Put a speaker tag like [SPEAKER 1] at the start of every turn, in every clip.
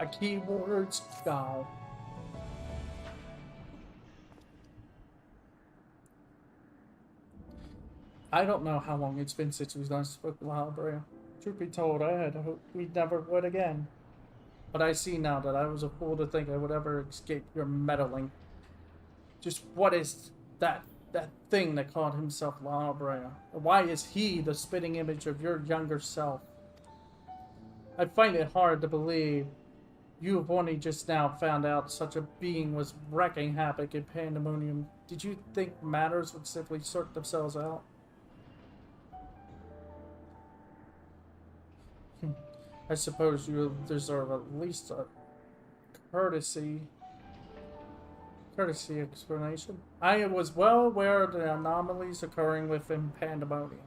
[SPEAKER 1] A keyword's gone. I don't know how long it's been since we last spoke to Lalafell. Truth be told, I had hoped we never would again. But I see now that I was a fool to think I would ever escape your meddling. Just what is that thing that called himself Lalafell? Why is he the spitting image of your younger self? I find it hard to believe you have only just now found out such a being was wreaking havoc in Pandemonium. Did you think matters would simply sort themselves out? I suppose you deserve at least a courtesy explanation. I was well aware of the anomalies occurring within Pandemonium,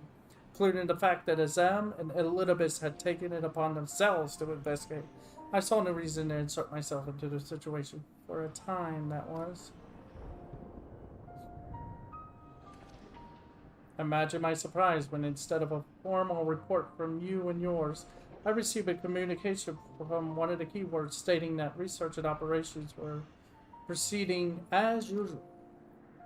[SPEAKER 1] including the fact that Azam and Elidibus had taken it upon themselves to investigate. I saw no reason to insert myself into the situation. For a time, that was. Imagine my surprise when instead of a formal report from you and yours, I received a communication from one of the keywords stating that research and operations were proceeding as usual.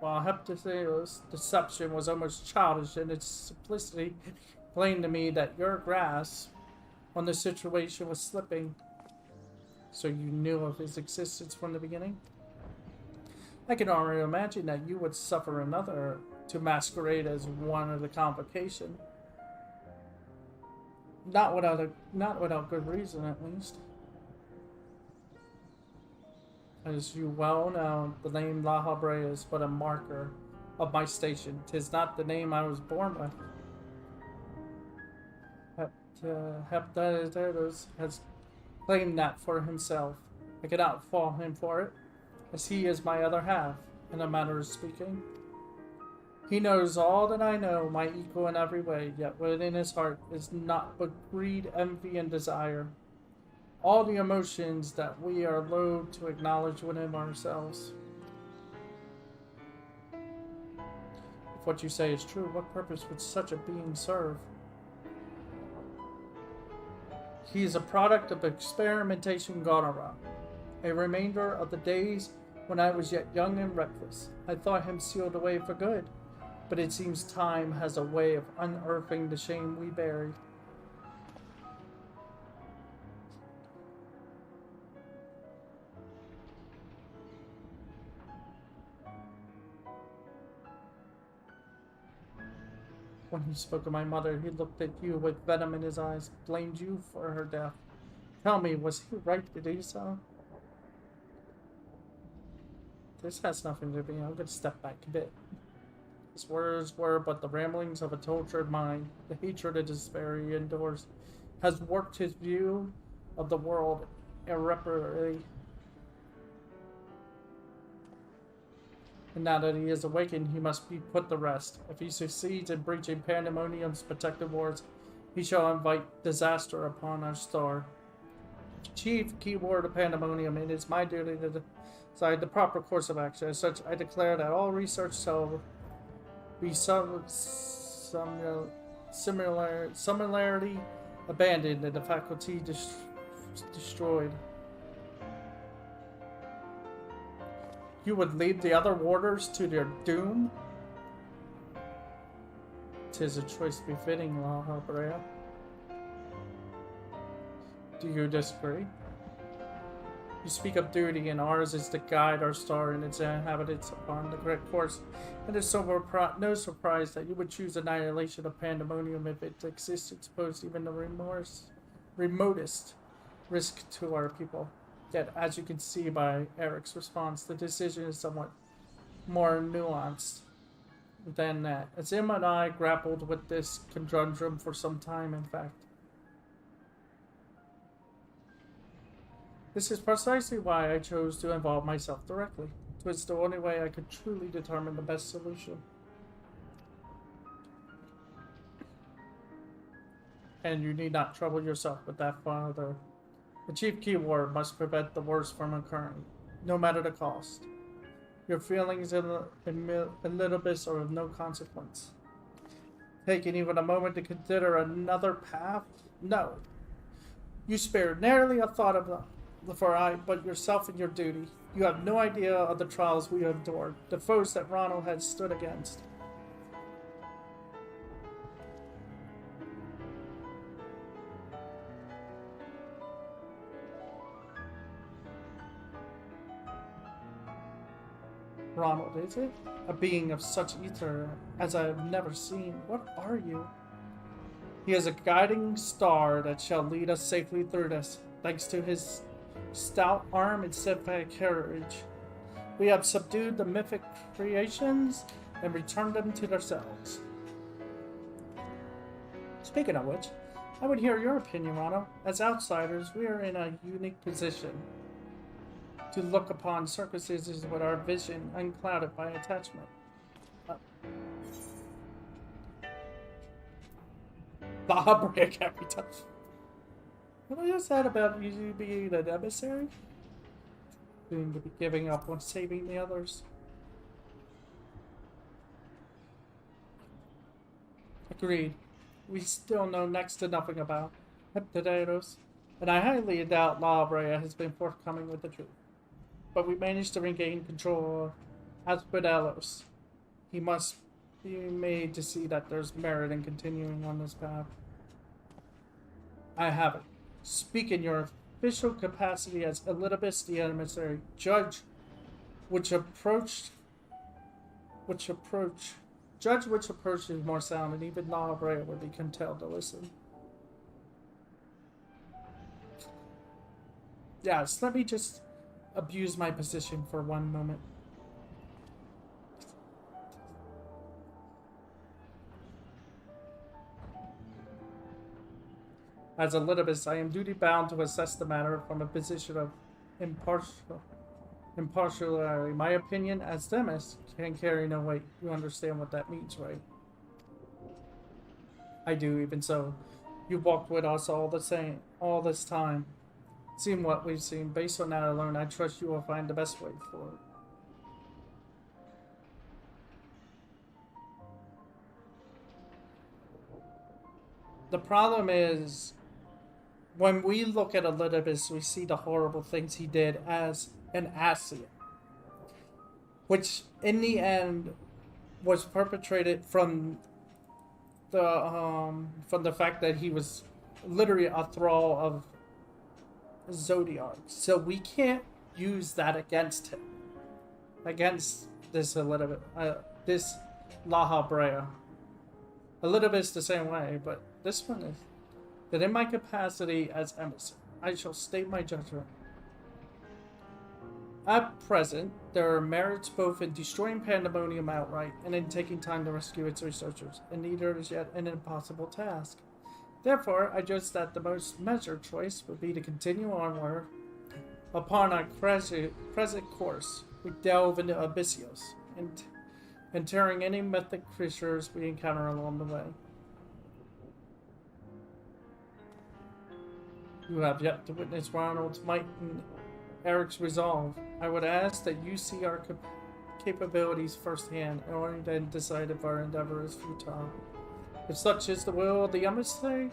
[SPEAKER 1] While Heptatheo's deception was almost childish in its simplicity, it plain to me that your grasp on the situation was slipping. So you knew of his existence from the beginning? I can already imagine that you would suffer another to masquerade as one of the convocation. Not without good reason, at least. As you well know, the name Lalafell is but a marker of my station. 'Tis not the name I was born with. Heptatheos has claimed that for himself. I cannot fault him for it, as he is my other half, in a manner of speaking. He knows all that I know, my equal in every way, yet within his heart is naught but greed, envy, and desire. All the emotions that we are loath to acknowledge within ourselves. If what you say is true, what purpose would such a being serve? He is a product of experimentation gone awry, a remainder of the days when I was yet young and reckless. I thought him sealed away for good, but it seems time has a way of unearthing the shame we buried. When he spoke of my mother, he looked at you with venom in his eyes, blamed you for her death. Tell me, was he right to do so? This has nothing to do with me. I'm going to step back a bit. His words were but the ramblings of a tortured mind. The hatred and despair he endures has warped his view of the world irreparably. And now that he is awakened, he must be put to rest. If he succeeds in breaching Pandemonium's protective wards, he shall invite disaster upon our star. Chief keyword of Pandemonium, it is my duty to decide the proper course of action. As such, I declare that all research shall be similarly abandoned and the faculty destroyed. You would lead the other warders to their doom? 'Tis a choice befitting, Lalafell. Do you disagree? You speak of duty, and ours is to guide our star and its inhabitants upon the correct course. It is no surprise that you would choose annihilation of Pandemonium if its existence posed even the remotest risk to our people. Yet, as you can see by Eric's response, the decision is somewhat more nuanced than that. Azim and I grappled with this conundrum for some time, in fact. This is precisely why I chose to involve myself directly. It was the only way I could truly determine the best solution. And you need not trouble yourself with that further. The chief keyword must prevent the worst from occurring, no matter the cost. Your feelings in Elidibus are of no consequence. Taking even a moment to consider another path? No. You spared nearly a thought of but yourself and your duty. You have no idea of the trials we have endured, the foes that Ronald had stood against. Ronald, is it? A being of such ether as I have never seen. What are you? He is a guiding star that shall lead us safely through this, thanks to his stout arm and steadfast courage. We have subdued the mythic creations and returned them to themselves. Speaking of which, I would hear your opinion, Ronald. As outsiders, we are in a unique position to look upon circumstances with our vision unclouded by attachment. The heartbreak every time. What was that about you being an emissary? Seem to be giving up on saving the others. Agreed. We still know next to nothing about Abyssos, and I highly doubt Lalafell has been forthcoming with the truth. But we managed to regain control of Abyssos. He must be made to see that there's merit in continuing on this path. I have it. Speak in your official capacity as Elidibus the emissary, judge which approach is more sound, and even Lalafell would be compelled to listen. Yes, let me just abuse my position for one moment. As Elidibus, I am duty-bound to assess the matter from a position of impartiality. My opinion as Themis can carry no weight. You understand what that means, right? I do, even so. You walked with us all this time. Seeing what we've seen, based on that alone, I trust you will find the best way forward. The problem is, when we look at Elidibus, we see the horrible things he did as an Asian, which in the end was perpetrated from the fact that he was literally a thrall of Zodiac. So we can't use that against him, against this this Lalafell. Elidibus the same way, but this one is that in my capacity as emissary, I shall state my judgment. At present, there are merits both in destroying Pandemonium outright and in taking time to rescue its researchers, and neither is yet an impossible task. Therefore, I judge that the most measured choice would be to continue onward upon our present course. We delve into Abyssos, and tearing any mythic creatures we encounter along the way. You have yet to witness Ronald's might and Eric's resolve. I would ask that you see our capabilities firsthand, and only then decide if our endeavor is futile. If such is the will of the emissary,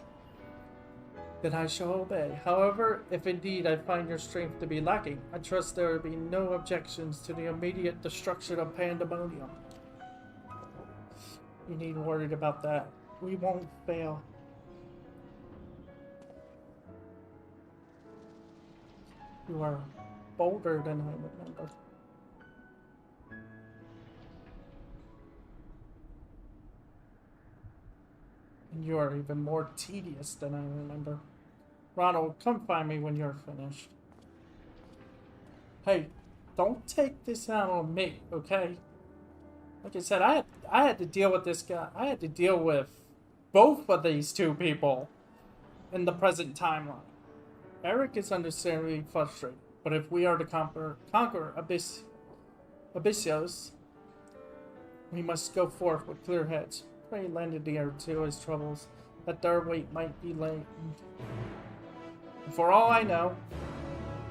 [SPEAKER 1] then I shall obey. However, if indeed I find your strength to be lacking, I trust there will be no objections to the immediate destruction of Pandemonium. You need worried about that. We won't fail. You are bolder than I remember. And you are even more tedious than I remember. Ronald, come find me when you're finished. Hey, don't take this out on me, okay? Like I said, I had to deal with this guy. I had to deal with both of these two people in the present timeline. Eric is understandably frustrated, but if we are to conquer Abyssos, we must go forth with clear heads. Pray lend an ear to his troubles, that their weight might be laid. For all I know,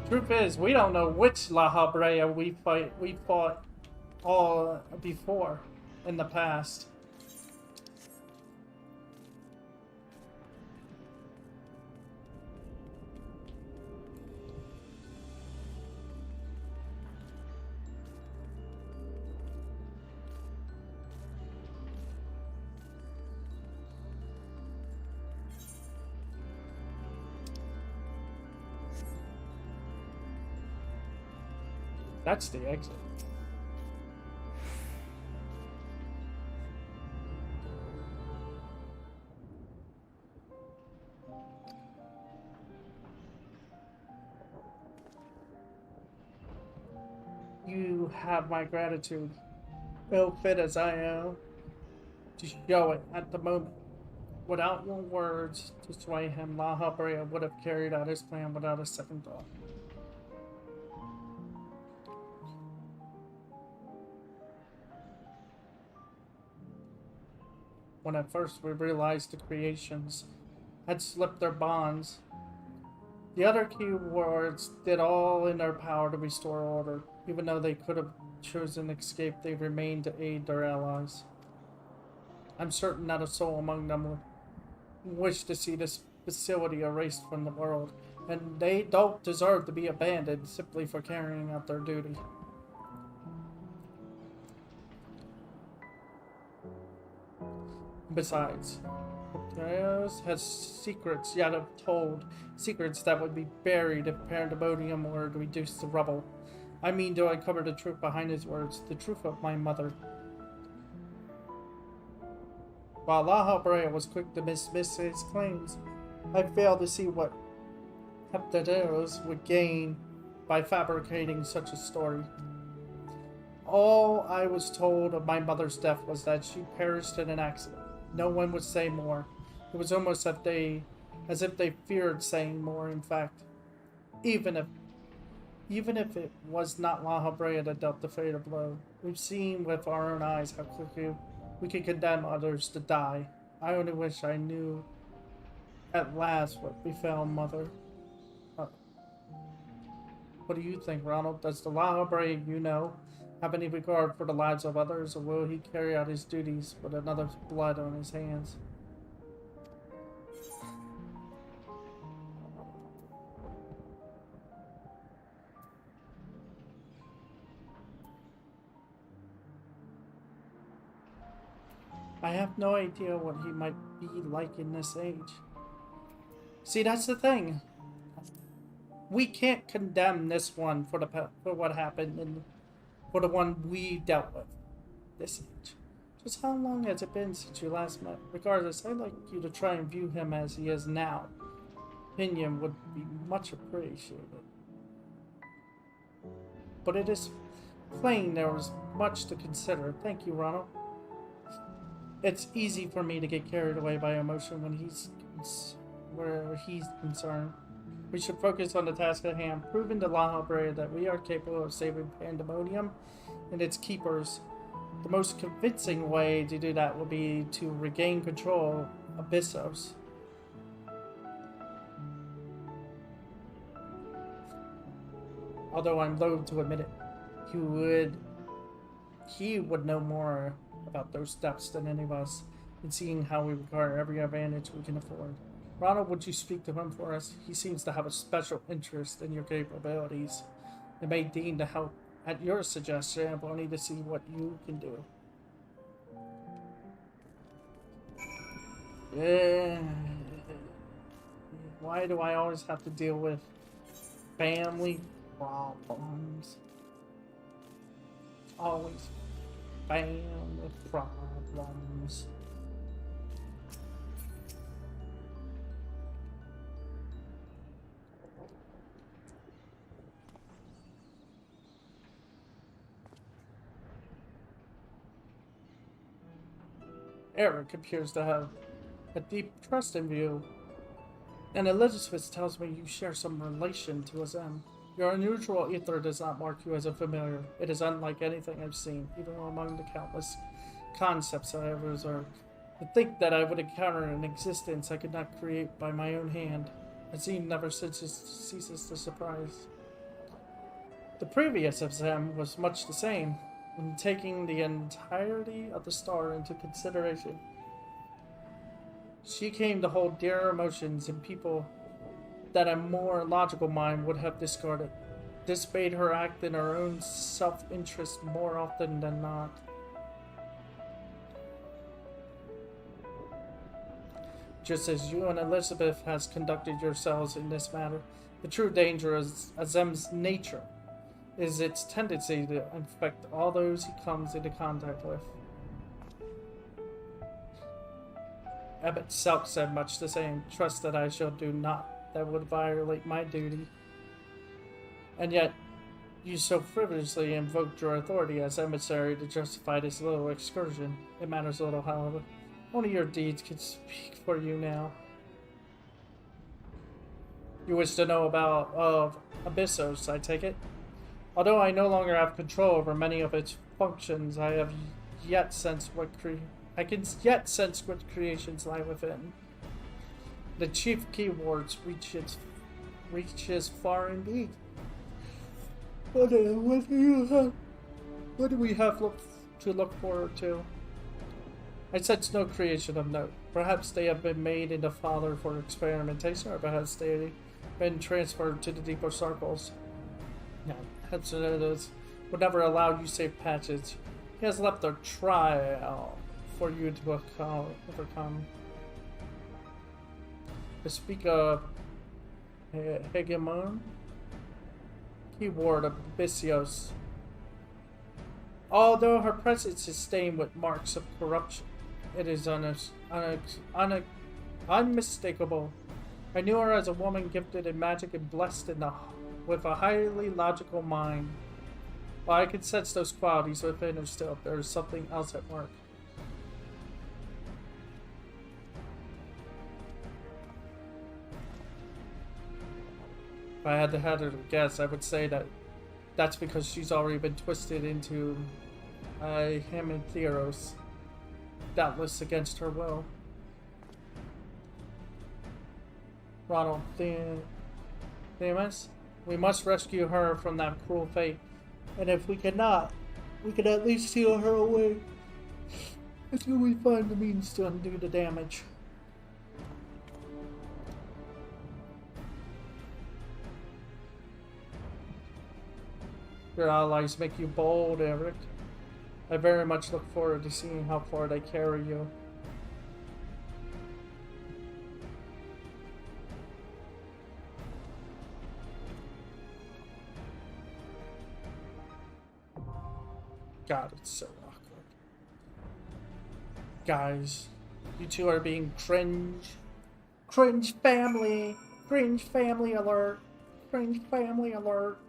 [SPEAKER 1] truth is, we don't know which Lalafell we fought all before in the past. That's the exit. You have my gratitude, ill fit as I am, to show it at the moment. Without your words to sway him, Lalafell would have carried out his plan without a second thought. When at first we realized the creations had slipped their bonds, the other keywords did all in their power to restore order. Even though they could have chosen escape, they remained to aid their allies. I'm certain not a soul among them would wish to see this facility erased from the world, and they don't deserve to be abandoned simply for carrying out their duty. Besides, Abyssos has secrets yet untold, secrets that would be buried if pandemonium were reduced to rubble. I mean to uncover the truth behind his words, the truth of my mother. While Lalafell was quick to dismiss his claims, I failed to see what Abyssos would gain by fabricating such a story. All I was told of my mother's death was that she perished in an accident. No one would say more. It was almost as if they feared saying more, in fact. Even if it was not Lalafell that dealt the fatal blow, we've seen with our own eyes how quickly we can condemn others to die. I only wish I knew at last what befell Mother. What do you think, Ronald? Does the Lalafell you know have any regard for the lives of others, or will he carry out his duties with another's blood on his hands? I have no idea what he might be like in this age. See, that's the thing. We can't condemn this one for what happened and for the one we dealt with this age. Just how long has it been since you last met? Regardless, I'd like you to try and view him as he is now. Opinion would be much appreciated. But it is plain there was much to consider. Thank you, Ronald. It's easy for me to get carried away by emotion where he's concerned. We should focus on the task at hand, proving to Lalafell that we are capable of saving Pandemonium and its keepers. The most convincing way to do that will be to regain control of Abyssos. Although I'm loath to admit it, he would know more about those steps than any of us, and seeing how we regard every advantage we can afford. Ronald, would you speak to him for us? He seems to have a special interest in your capabilities. It may deign to help at your suggestion, if only to see what you can do. Why do I always have to deal with family problems? Always family problems. Eric appears to have a deep trust in you, and Elizabeth tells me you share some relation to his end. Your unusual ether does not mark you as a familiar. It is unlike anything I've seen, even among the countless concepts I have observed. To think that I would encounter an existence I could not create by my own hand, it seems never ceases to surprise. The previous exam was much the same, when taking the entirety of the star into consideration. She came to hold dear emotions in people that a more logical mind would have discarded. This made her act in her own self-interest more often than not. Just as you and Elizabeth has conducted yourselves in this matter, the true danger is Azem's nature. is its tendency to infect all those he comes into contact with. Abbot Selk said much the same. Trust that I shall do naught that would violate my duty. And yet, you so frivolously invoked your authority as emissary to justify this little excursion. It matters little, however. Only your deeds can speak for you now. You wish to know of Abyssos, I take it? Although I no longer have control over many of its functions, I can yet sense what creations lie within. The chief keywords reaches far indeed. What do we have to look forward to? I sense no creation of note. Perhaps they have been made into fodder for experimentation, or perhaps they been transferred to the deeper circles. No, Hepsidotus would never allow you safe passage. He has left a trial for you to overcome. To speak of Hegemon, keyword of Abyssos. Although her presence is stained with marks of corruption, it is unmistakable. I knew her as a woman gifted in magic and blessed with a highly logical mind. While I can sense those qualities within her still, there is something else at work. If I had to hazard a guess, I would say that that's because she's already been twisted into a Hementheros, doubtless against her will. Ronald, Themis, we must rescue her from that cruel fate, and if we cannot, we can at least steal her away until we find the means to undo the damage. Your allies make you bold, Eric. I very much look forward to seeing how far they carry you. God, it's so awkward. Guys, you two are being cringe. Cringe family! Cringe family alert! Cringe family alert!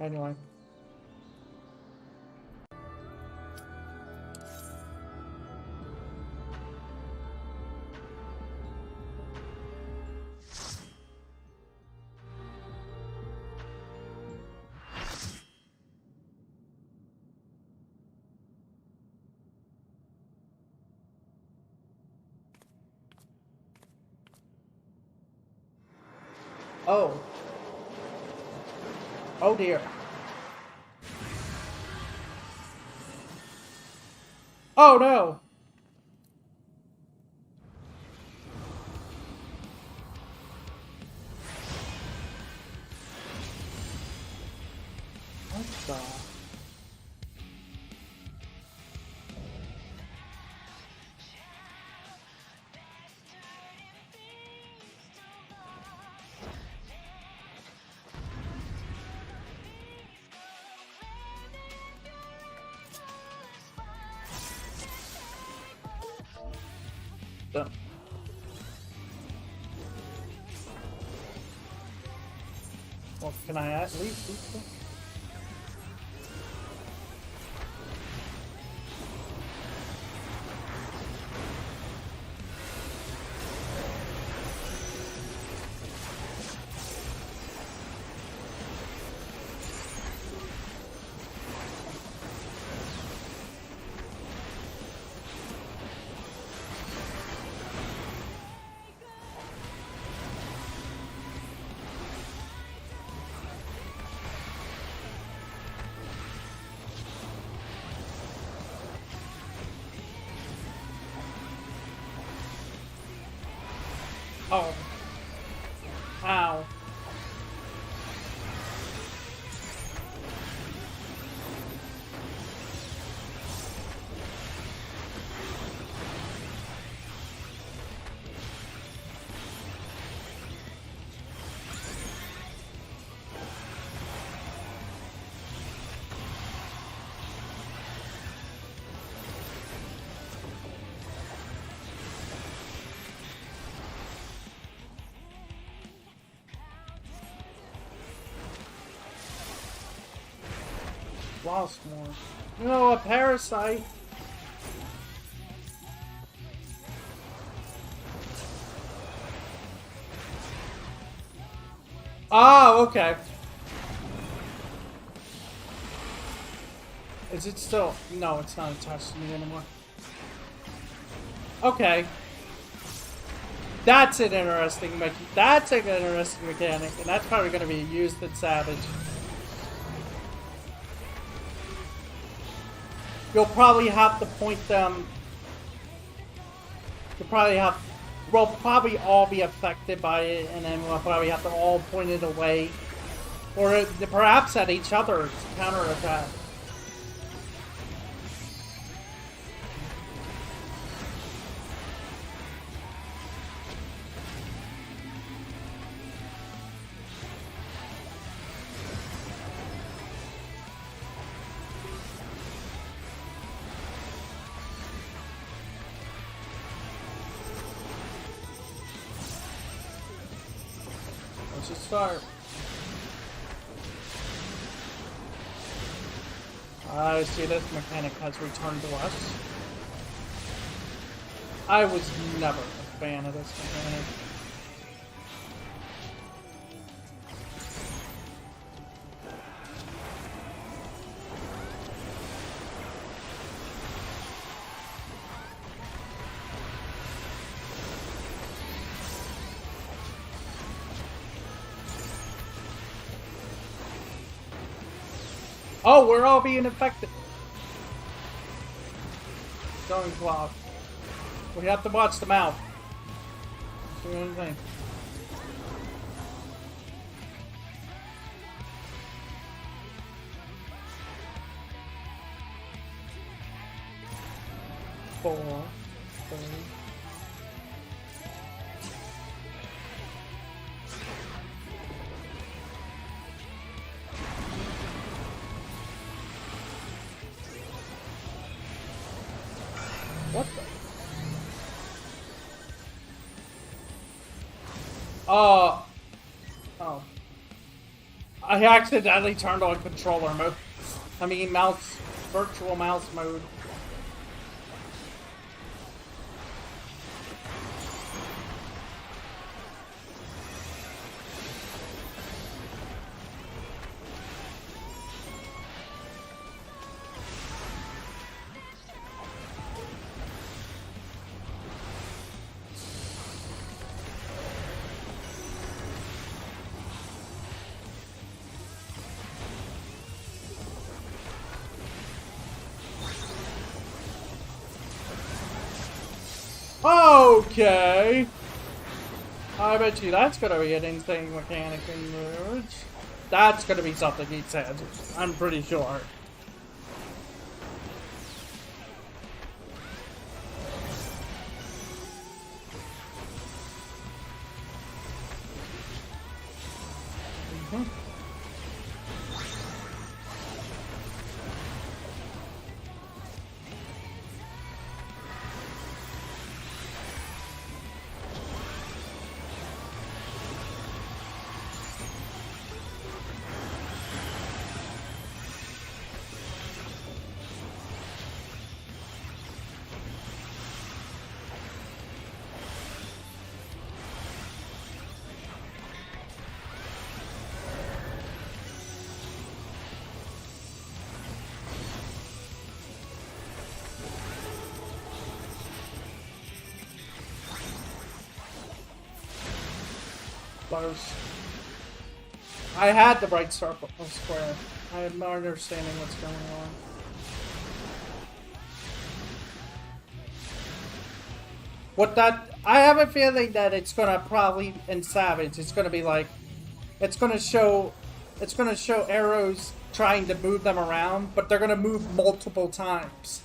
[SPEAKER 1] Anyway. Oh. Oh dear. Oh no! What the? Well, can I at least eat them? Oh. Ow. lost more. No, a parasite. Oh, okay. Is it still? No, it's not attached to me anymore. Okay. That's an interesting mechanic, and that's probably going to be used in Savage. You'll probably have to point them. You'll probably have. We'll probably all be affected by it, and then we'll probably have to all point it away, or perhaps at each other to counterattack. Let's just start. I see this mechanic has returned to us. I was never a fan of this mechanic. Oh, we're all being infected. Going cloud. We have to watch the mouth. Do anything. Four, 3. What the? Oh. I accidentally turned on controller mode. I mean, virtual mouse mode. Okay. I bet you that's gonna be an insane mechanic in Merge. That's gonna be something he said. I'm pretty sure. Close. I had the right circle square. I have no understanding what's going on. I have a feeling that it's gonna probably in Savage. It's gonna be like, it's gonna show arrows trying to move them around, but they're gonna move multiple times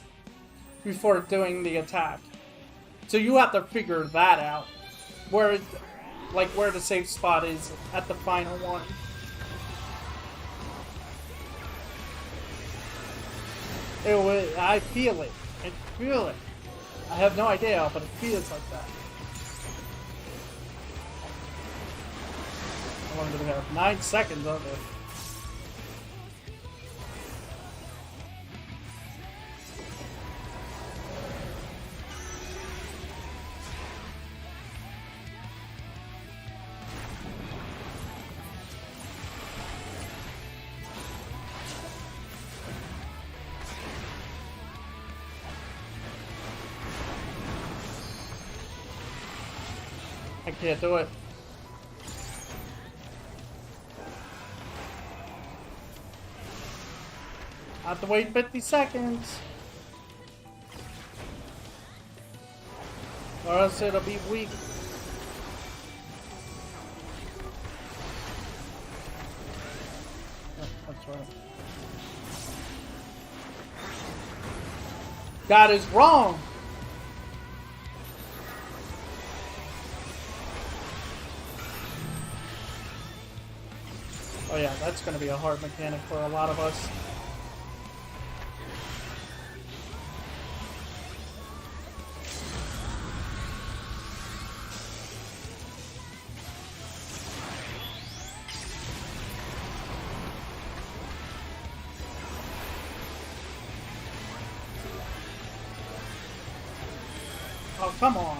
[SPEAKER 1] before doing the attack. So you have to figure that out. Where the safe spot is at the final one. I feel it. I feel it. I have no idea, but it feels like that. How long do we have? 9 seconds of it. can't do it. I have to wait 50 seconds. Or else it'll be weak. Oh, that's right. God is wrong. Oh yeah, that's going to be a hard mechanic for a lot of us. Oh, come on.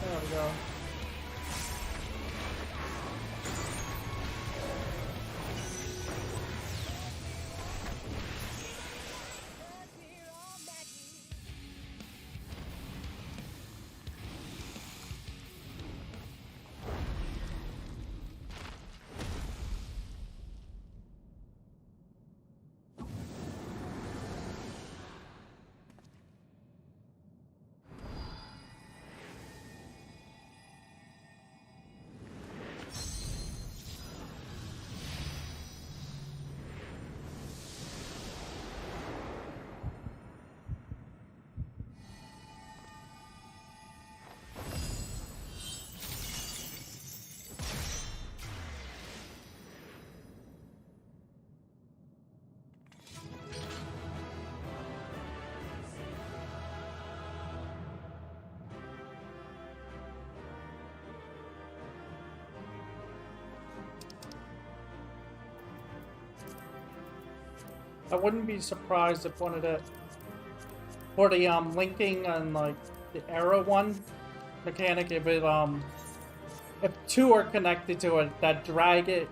[SPEAKER 1] There we go. I wouldn't be surprised if one of the, for the linking and like the arrow one mechanic, if it if two are connected to it, that drag it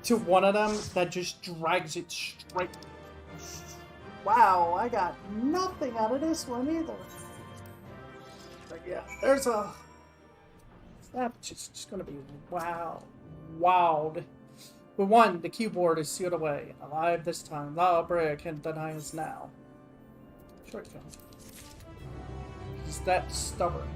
[SPEAKER 1] to one of them, that just drags it straight. Wow, I got nothing out of this one either. But yeah, there's a, that's just gonna be wowed. But one, the keyboard is sealed away. Alive this time. Lalafell can't deny us now. Short film. He's that stubborn.